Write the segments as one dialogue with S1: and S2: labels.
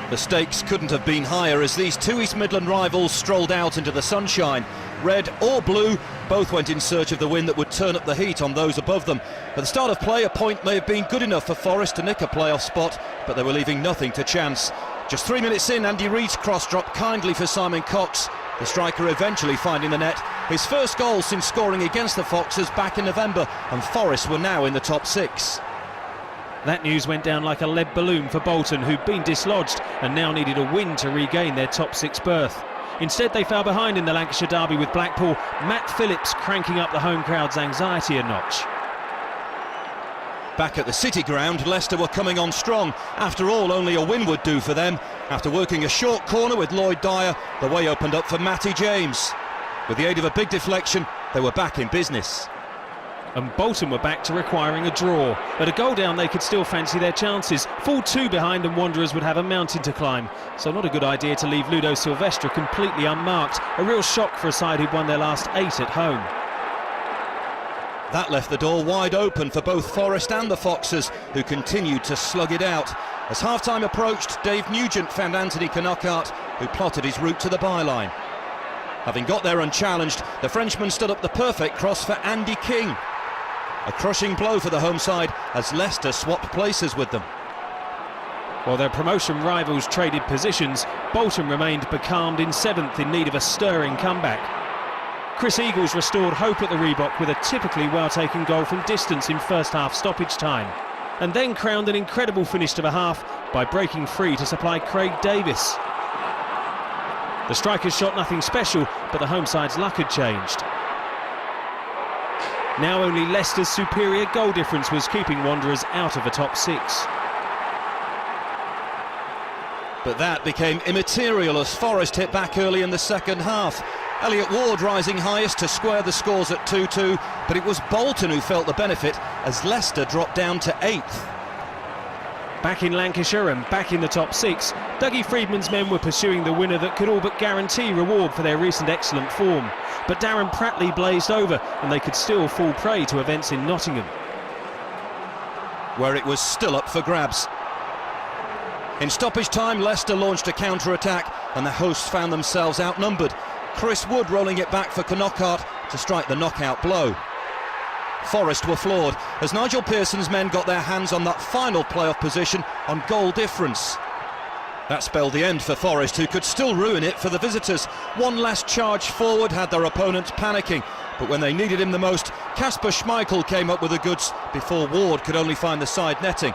S1: The stakes couldn't have been higher as these two East Midland rivals strolled out into the sunshine. Red or blue, both went in search of the win that would turn up the heat on those above them. At the start of play, a point may have been good enough for Forest to nick a playoff spot, but they were leaving nothing to chance. Just 3 minutes in, Andy Reid's cross dropped kindly for Simon Cox, the striker eventually finding the net. His first goal since scoring against the Foxes back in November, and Forest were now in the top 6.
S2: That news went down like a lead balloon for Bolton, who'd been dislodged and now needed a win to regain their top 6 berth. Instead, they fell behind in the Lancashire derby with Blackpool, Matt Phillips cranking up the home crowd's anxiety a notch.
S1: Back at the City Ground, Leicester were coming on strong. After all, only a win would do for them. After working a short corner with Lloyd Dyer, the way opened up for Matty James. With the aid of a big deflection, they were back in business.
S2: And Bolton were back to requiring a draw. At a goal down, they could still fancy their chances. Full 2 behind and Wanderers would have a mountain to climb. So not a good idea to leave Ludo Silvestre completely unmarked. A real shock for a side who'd won their last 8 at home.
S1: That left the door wide open for both Forest and the Foxes, who continued to slug it out. As half-time approached, Dave Nugent found Anthony Knockart, who plotted his route to the byline. Having got there unchallenged, the Frenchman stood up the perfect cross for Andy King. A crushing blow for the home side as Leicester swapped places with them.
S2: While their promotion rivals traded positions, Bolton remained becalmed in 7th in need of a stirring comeback. Chris Eagles restored hope at the Reebok with a typically well-taken goal from distance in first-half stoppage time, and then crowned an incredible finish to the half by breaking free to supply Craig Davis. The strikers shot nothing special, but the home side's luck had changed. Now only Leicester's superior goal difference was keeping Wanderers out of the top 6.
S1: But that became immaterial as Forest hit back early in the second half. Elliot Ward rising highest to square the scores at 2-2, but it was Bolton who felt the benefit as Leicester dropped down to 8th.
S2: Back in Lancashire and back in the top 6, Dougie Freedman's men were pursuing the winner that could all but guarantee reward for their recent excellent form. But Darren Pratley blazed over and they could still fall prey to events in Nottingham,
S1: where it was still up for grabs. In stoppage time, Leicester launched a counter-attack and the hosts found themselves outnumbered. Chris Wood rolling it back for Knockart to strike the knockout blow. Forest were floored as Nigel Pearson's men got their hands on that final playoff position on goal difference. That spelled the end for Forest, who could still ruin it for the visitors. One last charge forward had their opponents panicking, but when they needed him the most, Kasper Schmeichel came up with the goods before Ward could only find the side netting.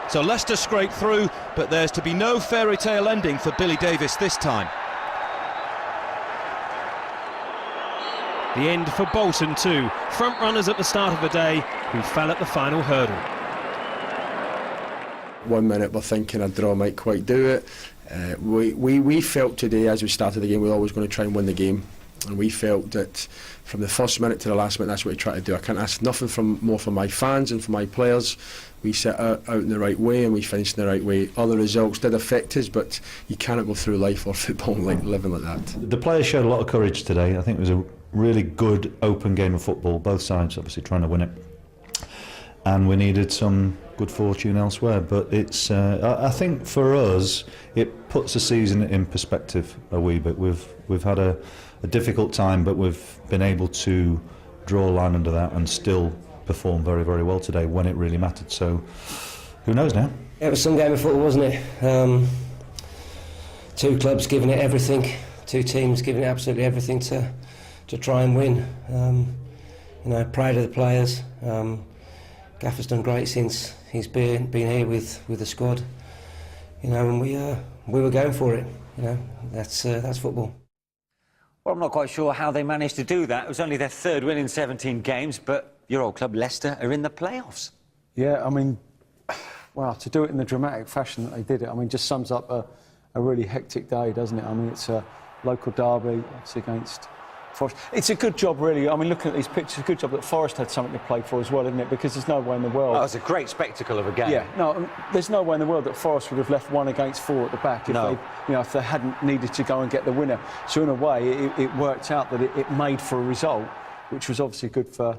S1: So Leicester scraped through, but there's to be no fairy tale ending for Billy Davies this time.
S2: The end for Bolton too, front runners at the start of the day, who fell at the final hurdle.
S3: 1 minute we're thinking a draw might quite do it. We felt today, as we started the game, we were always going to try and win the game, and we felt that from the first minute to the last minute that's what we tried to do. I can't ask nothing more from my fans and from my players. We set out in the right way and we finished in the right way. Other results did affect us, but you cannot go through life or football like living like that.
S4: The players showed a lot of courage today. I think it was a really good open game of football, both sides obviously trying to win it, and we needed some good fortune elsewhere. But it's I think for us it puts the season in perspective a wee bit. We've had a difficult time, but we've been able to draw a line under that and still perform very, very well today when it really mattered. So who knows now?
S5: It was some game of football, wasn't it? 2 clubs giving it everything, 2 teams giving it absolutely everything to try and win. You know, proud of the players. Gaffer's done great since he's been here with the squad. You know, and we were going for it. You know, that's football.
S6: Well, I'm not quite sure how they managed to do that. It was only their 3rd win in 17 games, but your old club Leicester are in the playoffs.
S7: Yeah, I mean, well, to do it in the dramatic fashion that they did it, I mean, just sums up a really hectic day, doesn't it? I mean, it's a local derby, it's against Forest. It's a good job, really. I mean, looking at these pictures, it's a good job that Forest had something to play for as well, isn't it? Because there's no way in the world...
S6: Oh, it's a great spectacle of a game.
S7: Yeah, no, there's no way in the world that Forest would have left 1 against 4 at the back if if they hadn't needed to go and get the winner. So in a way, it worked out that it made for a result, which was obviously good for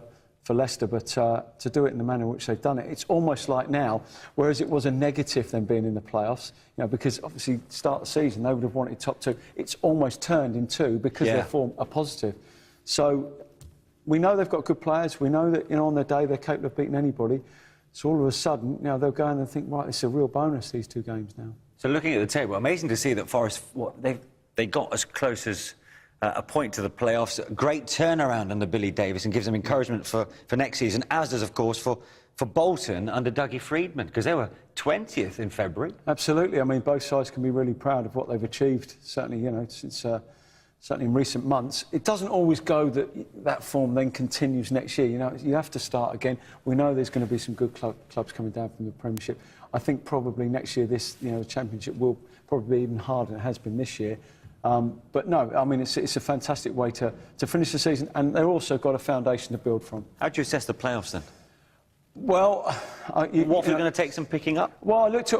S7: Leicester, but to do it in the manner in which they've done it, it's almost like now, whereas it was a negative them being in the playoffs, you know, because obviously start the season they would have wanted top two. It's almost turned into, because their form are positive. So we know they've got good players. We know that, you know, on their day they're capable of beating anybody. So all of a sudden, you know, they'll go in and think, right, it's a real bonus, these 2 games now.
S6: So looking at the table, amazing to see that Forest, they got as close as a point to the playoffs. A great turnaround under Billy Davis and gives them encouragement for next season, as does, of course, for Bolton under Dougie Freedman, because they were 20th in February.
S7: Absolutely. I mean, both sides can be really proud of what they've achieved, certainly, you know, since certainly in recent months. It doesn't always go that form then continues next year. You know, you have to start again. We know there's going to be some good clubs coming down from the Premiership. I think probably next year, the Championship will probably be even harder than it has been this year. But no, I mean, it's a fantastic way to finish the season, and they've also got a foundation to build from.
S6: How do you assess the playoffs then?
S7: Well,
S6: Watford are going to take some picking up?
S7: Well, I looked at